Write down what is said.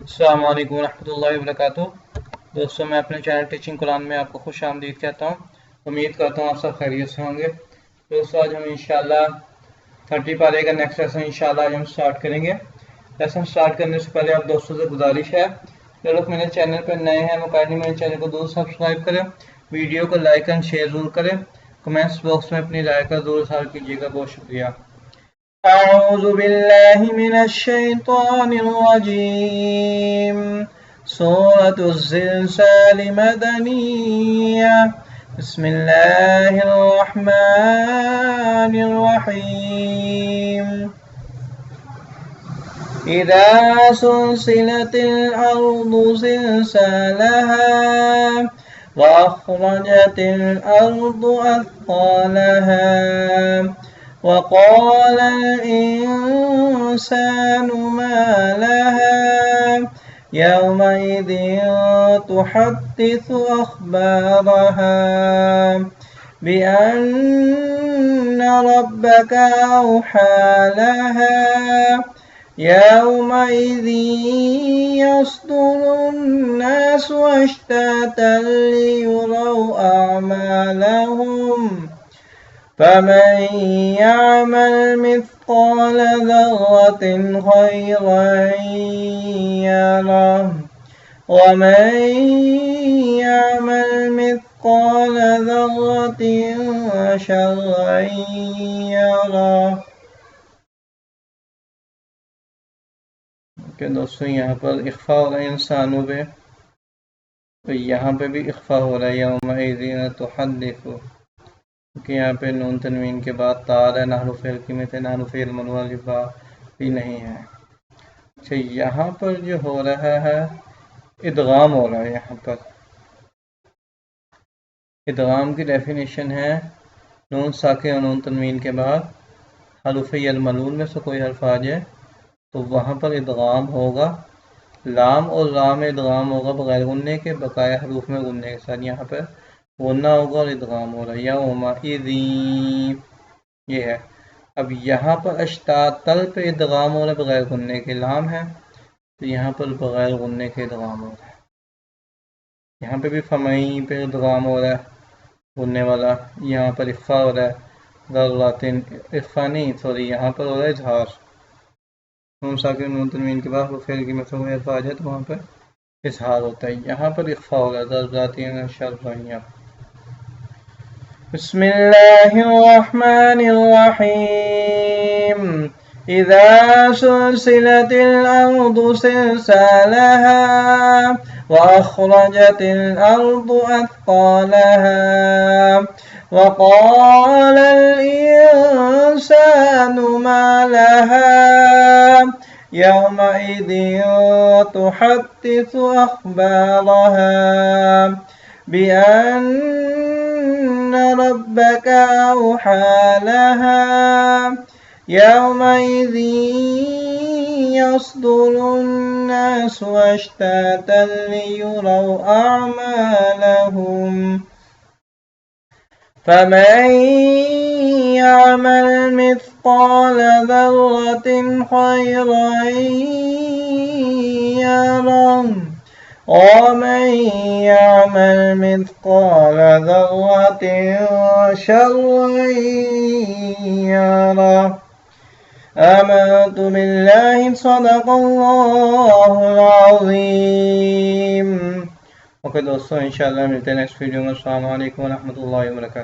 अस्सलाम वालेकुम रहमतुल्लाहि व बरकातुहू। दोस्तों, मैं अपने चैनल टीचिंग कुरान में आपको खुश आमदीद कहता हूँ। उम्मीद करता हूँ आप सब खैरियत से होंगे। दोस्तों, आज हम इंशाल्लाह 30 पारे का नेक्स्ट लेसन इंशाल्लाह आज हम स्टार्ट करेंगे। लेसन स्टार्ट करने से पहले आप दोस्तों से गुजारिश है, जो लोग मेरे चैनल पर नए हैं वो काइंडली मेरे चैनल को जरूर सब्सक्राइब करें, वीडियो को लाइक एंड शेयर जरूर करें, कमेंट्स बॉक्स में अपनी राय का जरूर इज़हार कीजिएगा। बहुत शुक्रिया। أعوذ بالله من الشيطان الرجيم سورة الزلزال مدنية بسم الله الرحمن الرحيم إذا سلسلت الأرض زلزالها وأخرجت الأرض أثقالها وقال الإنسان ما لها يومئذ تحدث أخبارها بأن ربك أوحى لها يومئذ يصدر الناس أشتاتا ليروا أعمالهم فمن يعمل مثقال ذرة خيرا يره ومن يعمل مثقال ذرة شرا يره। दोस्तों, यहाँ पर इख्फा हो रहा है इंसानों पे, तो यहाँ पे भी इख्फा हो रहा है यौमइज़िन तुहद्दिसु, क्योंकि यहाँ पे नून तनवीन के बाद तार है, नाहरु फ़ेल की में थे, नाहरु फ़ेल मनवाली बा भी नहीं है। अच्छा, यहाँ पर जो हो रहा है इदगाम हो रहा है। यहाँ पर इदगाम की डेफिनेशन है नून साकिन और नून तनवीन के बाद हरुफ़ यलमलून में से कोई हर्फ आ जाए तो वहाँ पर इदगाम होगा। लाम और रा में इदगाम होगा बगैर गुन्ने के, बकाया हरूफ में गुन्ने के साथ। यहाँ पर गुन्ना होगा और इदगाम हो रहा है यौमइज़ी, ये है। अब यहाँ पर अश्तातल पे इदगाम हो रहा है बगैर गुन्ने के, लाम है तो यहाँ पर बगैर गुन्ने के इदगाम हो रहा है। यहाँ पे भी फमई पे इदगाम हो रहा है गुन्ने वाला, यहाँ पर इफ़ा हो रहा है ज़र्रातिन, इफ़ा नहीं सॉरी, यहाँ पर हो रहा है इज़हार। नून साकिन नून तनवीन के बाद फेल की मतलब में आ जाए तो वहाँ पर इज़हार होता है। यहाँ पर इफ़ा हो रहा है ज़र्रातिन शर्रा। बिस्मिल्लाहिर्रहमानिर्रहीम इज़ा सुलसिलतिल अर्दु सिलसालहा वअख़रजतिल अर्दु अथक़ालहा वक़ालल इंसानु मा लहा यौमइज़िन तुहद्दिसु अख़बारहा بأن ربك أوحى لها يومئذ يصدر الناس أشتاتا ليروا أعمالهم فمن يعمل مثقال ذرة خيرا يره ومن يعمل مثقال ذرة شرا يره। آمنت بالله صدق الله العظيम। ओके दोस्तों, इंशाल्लाह मिलते हैं नेक्स्ट वीडियो में। अस्सलाम वालेकुम व रहमतुल्लाहि व बरकातुहू।